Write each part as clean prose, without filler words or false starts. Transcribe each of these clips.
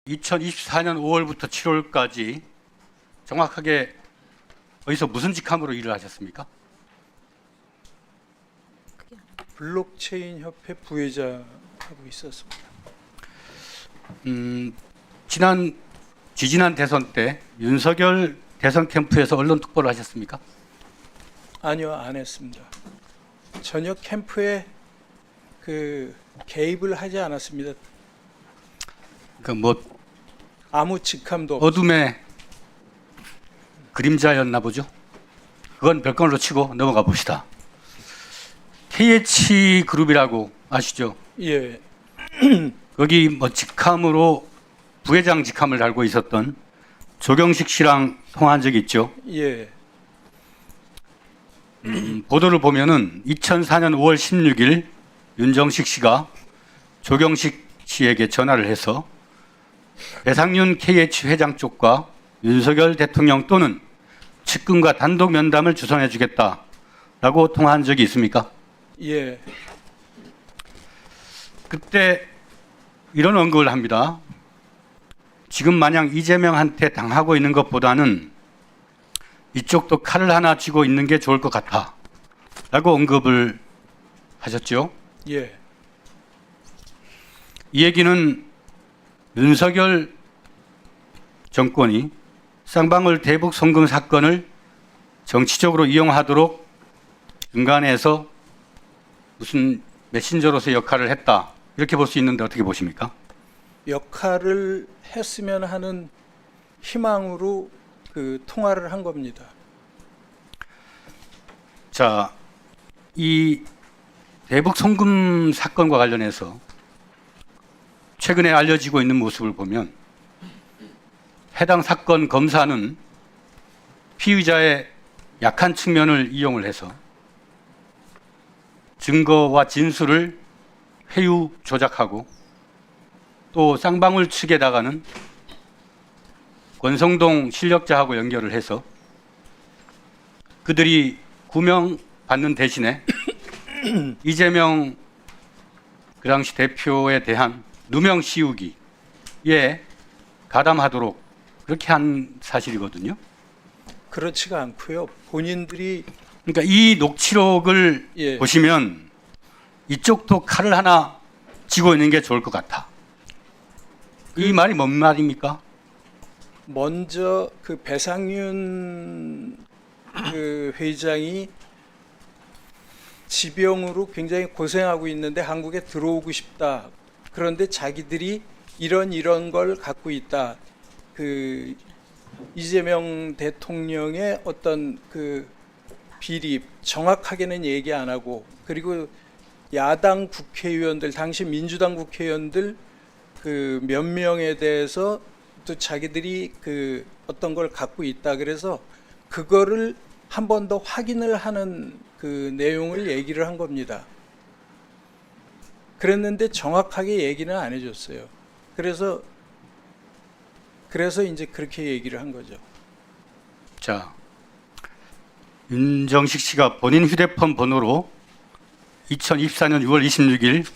2024년 5월부터 7월까지 정확하게 어디서 무슨 직함으로 일을 하셨습니까? 블록체인 협회 부회장하고 있었습니다. 지지난 대선 때 윤석열 대선 캠프에서 언론 특보를 하셨습니까? 아니요, 안 했습니다. 전혀 캠프에 개입을 하지 않았습니다. 아무 직함도 어둠의 그림자였나 보죠. 그건 별건으로 치고 넘어가 봅시다. KH그룹이라고 아시죠? 예, 거기 직함으로 부회장 직함을 달고 있었던 조경식 씨랑 통화한 적이 있죠. 예, 보도를 보면은 2004년 5월 16일 윤정식 씨가 조경식 씨에게 전화를 해서 배상윤 KH 회장 쪽과 윤석열 대통령 또는 측근과 단독 면담을 주선해 주겠다라고 통화한 적이 있습니까? 예. 그때 이런 언급을 합니다. 지금 마냥 이재명한테 당하고 있는 것보다는 이쪽도 칼을 하나 쥐고 있는 게 좋을 것 같아 라고 언급을 하셨죠. 예. 이 얘기는 윤석열 정권이 쌍방울 대북 송금 사건을 정치적으로 이용하도록 중간에서 무슨 메신저로서의 역할을 했다 이렇게 볼 수 있는데 어떻게 보십니까? 역할을 했으면 하는 희망으로 통화를 한 겁니다. 자, 이 대북 송금 사건과 관련해서 최근에 알려지고 있는 모습을 보면 해당 사건 검사는 피의자의 약한 측면을 이용을 해서 증거와 진술을 회유 조작하고 또 쌍방울 측에다가는 권성동 실력자하고 연결을 해서 그들이 구명받는 대신에 이재명 그 당시 대표에 대한 누명 씌우기에 가담하도록 그렇게 한 사실이거든요. 그렇지가 않고요. 본인들이 그러니까 이 녹취록을 예. 보시면 이쪽도 칼을 하나 쥐고 있는 게 좋을 것 같아. 이 말이 뭔 말입니까? 먼저 배상윤 회장이 지병으로 굉장히 고생하고 있는데 한국에 들어오고 싶다. 그런데 자기들이 이런 걸 갖고 있다. 이재명 대통령의 어떤 비리 정확하게는 얘기 안 하고 그리고 야당 국회의원들 당시 민주당 국회의원들 몇 명에 대해서 또 자기들이 어떤 걸 갖고 있다 그래서 그거를 한 번 더 확인을 하는 내용을 얘기를 한 겁니다. 그랬는데 정확하게 얘기는 안 해줬어요. 그래서 이제 그렇게 얘기를 한 거죠. 자, 윤정식 씨가 본인 휴대폰 번호로 2024년 6월 26일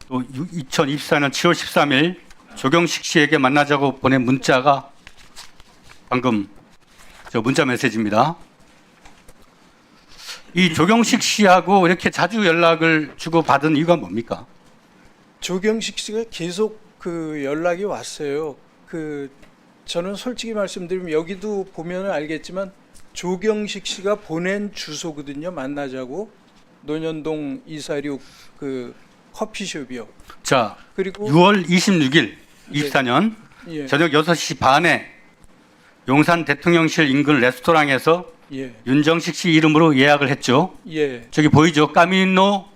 또 2024년 7월 13일 조경식 씨에게 만나자고 보낸 문자가 방금 저 문자 메시지입니다. 이 조경식 씨하고 이렇게 자주 연락을 주고 받은 이유가 뭡니까? 조경식 씨가 계속 연락이 왔어요. 저는 솔직히 말씀드리면 여기도 보면 알겠지만 조경식 씨가 보낸 주소거든요. 만나자고 논현동 246 커피숍이요. 자, 그리고 6월 26일 24년 예. 저녁 6시 반에 용산 대통령실 인근 레스토랑에서 예. 윤정식 씨 이름으로 예약을 했죠. 예. 저기 보이죠? 까미노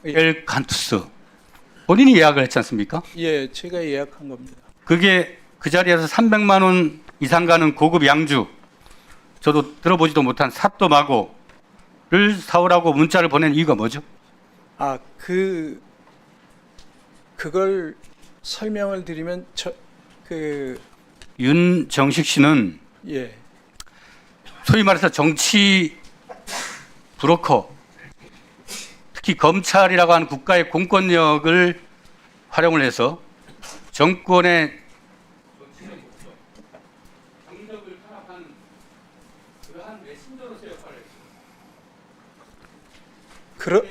엘 칸투스. 본인이 예약을 했지 않습니까? 예, 제가 예약한 겁니다. 그게 그 자리에서 300만 원 이상 가는 고급 양주, 저도 들어보지도 못한 사또마고를 사오라고 문자를 보낸 이유가 뭐죠? 그걸 설명을 드리면 윤정식 씨는 예. 소위 말해서 정치 브로커, 특히 검찰이라고 하는 국가의 공권력을 활용을 해서 정권의 그러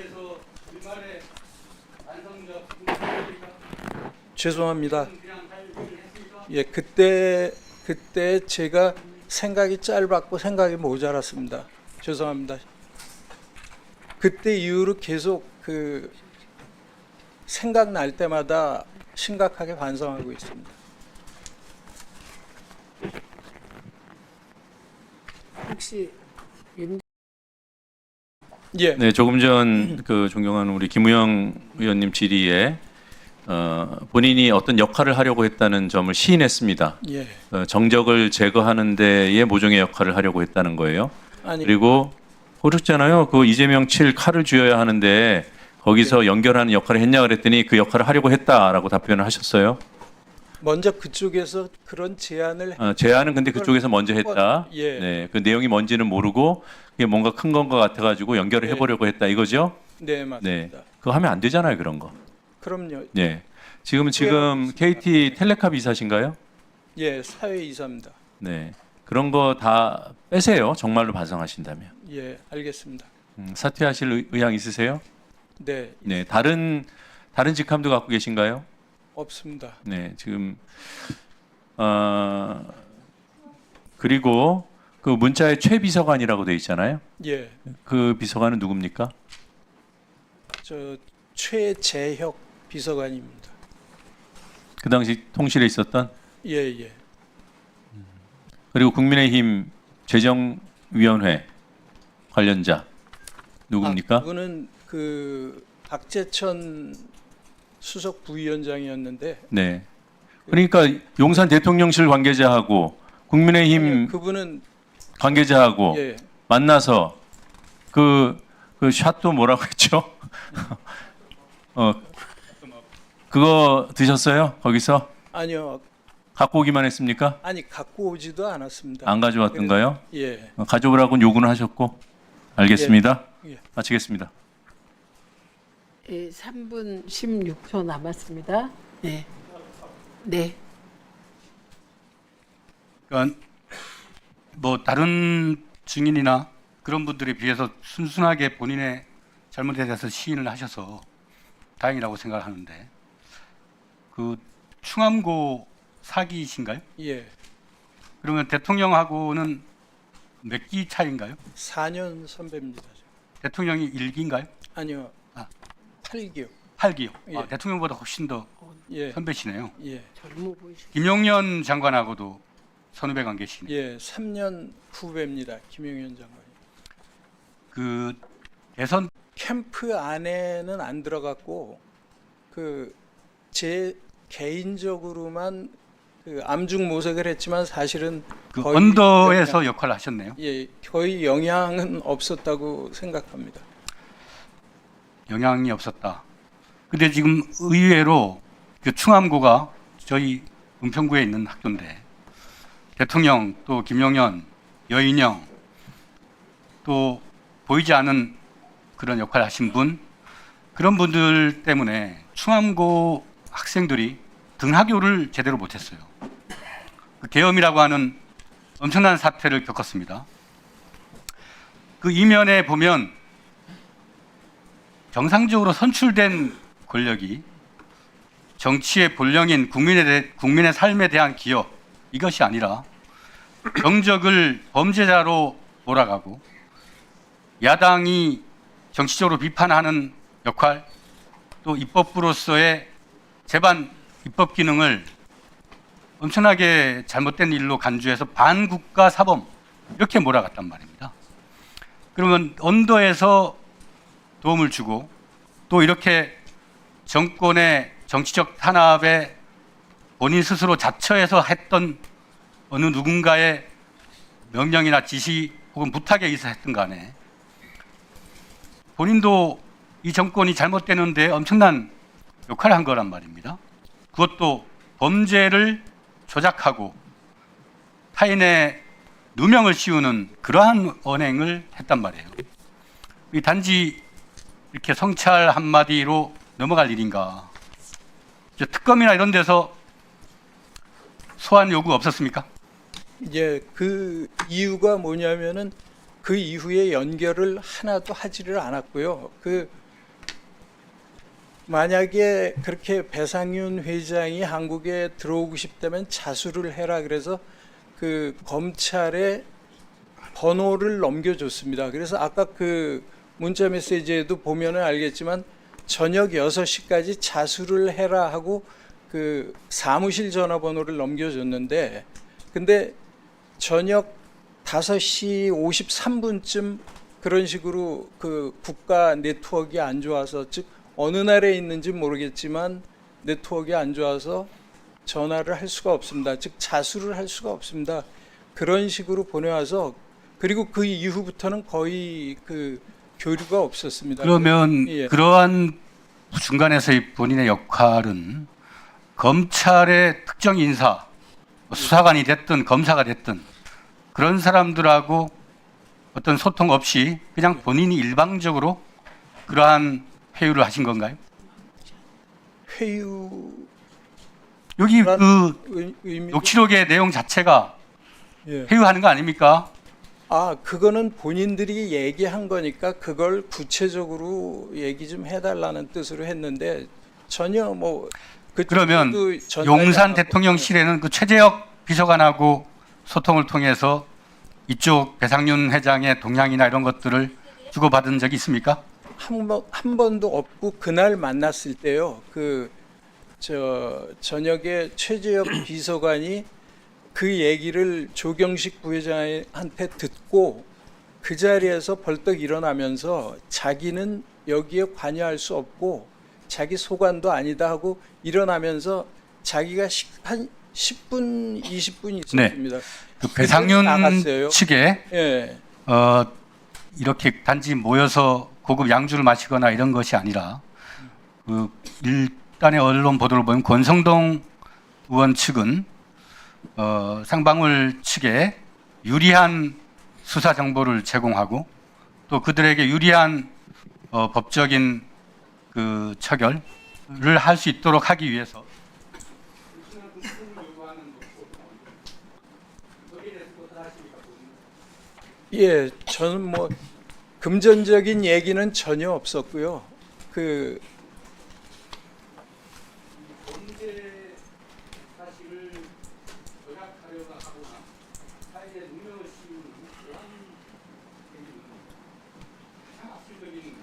죄송합니다. 예, 그때 제가 생각이 짧았고 생각이 모자랐습니다. 죄송합니다. 그때 이후로 계속 그 생각날 때마다 심각하게 반성하고 있습니다. 혹시 윤 예, 네, 조금 전 그 존경하는 우리 김우영 의원님 질의에 본인이 어떤 역할을 하려고 했다는 점을 시인했습니다. 예. 정적을 제거하는 데에 모종의 역할을 하려고 했다는 거예요. 아니, 그리고 그렇잖아요. 그 이재명 칠 칼을 쥐어야 하는데 거기서 연결하는 역할을 했냐 그랬더니 그 역할을 하려고 했다라고 답변을 하셨어요. 먼저 그쪽에서 그런 제안을 제안은 근데 그쪽에서 먼저 했다. 예. 네, 그 내용이 뭔지는 모르고 그게 뭔가 큰 건 것 같아가지고 연결을 네. 해보려고 했다 이거죠. 네, 네, 맞습니다. 그거 하면 안 되잖아요 그런 거. 그럼요. 네, 지금 KT 텔레캅 이사신가요? 예, 사회이사입니다. 네, 그런 거 다 빼세요. 정말로 반성하신다면. 예, 알겠습니다. 사퇴하실 의향 있으세요? 네, 네, 다른 직함도 갖고 계신가요? 없습니다. 네, 지금 그리고 그 문자에 최 비서관이라고 돼 있잖아요. 예, 그 비서관은 누굽니까? 저 최재혁 비서관입니다. 그 당시 통실에 있었던. 예, 예. 그리고 국민의힘 재정위원회 관련자 누굽니까? 그분은 그 박재천 수석 부위원장이었는데 네. 그러니까 용산 대통령실 관계자하고 국민의힘 그분은 관계자하고 예, 만나서 그 샷도 뭐라고 했죠? 그거 드셨어요? 거기서 아니요, 갖고 오기만 했습니까? 아니 갖고 오지도 않았습니다. 안 가져왔던가요? 예, 가져오라고는 요구는 하셨고. 알겠습니다. 예. 마치겠습니다. 3분 16초 남았습니다. 네. 네. 그러니까 뭐 다른 증인이나 그런 분들에 비해서 순순하게 본인의 잘못에 대해서 시인을 하셔서 다행이라고 생각하는데 그 충암고 사기이신가요? 예. 그러면 대통령하고는 몇 기 차인가요? 4년 선배입니다. 대통령이 1기인가요? 아니요, 아. 8기요. 8기요. 예. 대통령보다 훨씬 더 예, 선배시네요. 예, 젊어 보이시죠? 김용년 장관하고도 선후배 관계시네요. 예, 3년 후배입니다. 김용현 장관이. 그 대선 캠프 안에는 안 들어갔고 그 제 개인적으로만 그 암중 모색을 했지만 사실은 그 거의 언더에서 역할을 하셨네요. 예, 거의 영향은 없었다고 생각합니다. 영향이 없었다. 근데 지금 의외로 그 충암고가 저희 은평구에 있는 학교인데 대통령 또 김용현, 여인영 또 보이지 않은 그런 역할을 하신 분 그런 분들 때문에 충암고 학생들이 등하교를 제대로 못했어요. 그 계엄이라고 하는 엄청난 사태를 겪었습니다. 그 이면에 보면 정상적으로 선출된 권력이 정치의 본령인 국민의 삶에 대한 기여 이것이 아니라 정적을 범죄자로 몰아가고 야당이 정치적으로 비판하는 역할 또 입법부로서의 제반 입법 기능을 엄청나게 잘못된 일로 간주해서 반국가 사범 이렇게 몰아갔단 말입니다. 그러면 언더에서 도움을 주고 또 이렇게 정권의 정치적 탄압에 본인 스스로 자처해서 했던 어느 누군가의 명령이나 지시 혹은 부탁에 의해서 했든 간에 본인도 이 정권이 잘못되는데 엄청난 역할을 한 거란 말입니다. 그것도 범죄를 조작하고 타인의 누명을 씌우는 그러한 언행을 했단 말이에요. 이 단지 이렇게 성찰 한마디로 넘어갈 일인가? 이제 특검이나 이런 데서 소환 요구 없었습니까? 이제 그 이유가 뭐냐면은 그 이후에 연결을 하나도 하지를 않았고요. 만약에 그렇게 배상윤 회장이 한국에 들어오고 싶다면 자수를 해라 그래서 그 검찰에 번호를 넘겨줬습니다. 그래서 아까 그 문자 메시지에도 보면은 알겠지만 저녁 6시까지 자수를 해라 하고 그 사무실 전화번호를 넘겨줬는데, 근데 저녁 5시 53분쯤 그런 식으로 그 국가 네트워크가 안 좋아서, 즉 어느 나라에 있는지 모르겠지만 네트워크가 안 좋아서 전화를 할 수가 없습니다. 즉 자수를 할 수가 없습니다. 그런 식으로 보내와서, 그리고 그 이후부터는 거의 그 교류가 없었습니다. 그러면 예. 그러한 중간에서의 본인의 역할은 검찰의 특정 인사, 수사관이 됐든 검사가 됐든 그런 사람들하고 어떤 소통 없이 그냥 본인이 일방적으로 그러한 회유를 하신 건가요? 회유 여기 그 의미 녹취록의 내용 자체가 예. 회유하는 거 아닙니까? 그거는 본인들이 얘기한 거니까 그걸 구체적으로 얘기 좀 해달라는 뜻으로 했는데 전혀 뭐 그러면 그쪽도 전달이 용산 안 하고. 대통령실에는 그 최재혁 비서관하고 소통을 통해서 이쪽 배상윤 회장의 동향이나 이런 것들을 주고받은 적이 있습니까? 한 번도 없고, 그날 만났을 때요. 저녁에 최재혁 비서관이 그 얘기를 조경식 부회장한테 듣고 그 자리에서 벌떡 일어나면서 자기는 여기에 관여할 수 없고 자기 소관도 아니다 하고 일어나면서 자기가 한 10분, 20분 있었습니다. 그 배상윤 나갔어요. 측에 예. 이렇게 단지 모여서 고급 양주를 마시거나 이런 것이 아니라 그 일단의 언론 보도를 보면 권성동 의원 측은 쌍방울 측에 유리한 수사 정보를 제공하고 또 그들에게 유리한 법적인 그 처결을 할 수 있도록 하기 위해서 예, 저는 뭐 금전적인 얘기는 전혀 없었고요. 범죄 사실을 조작하려고 하거나 사회에 누명을 씌우는 그런 행위는 가장 악질적인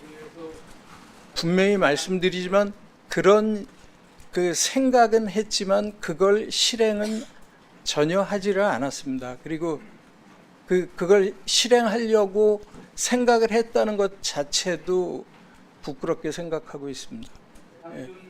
그래서 분명히 말씀드리지만 그런 그 생각은 했지만 그걸 실행은 전혀 하지를 않았습니다. 그리고 그걸 실행하려고 생각을 했다는 것 자체도 부끄럽게 생각하고 있습니다. 배상윤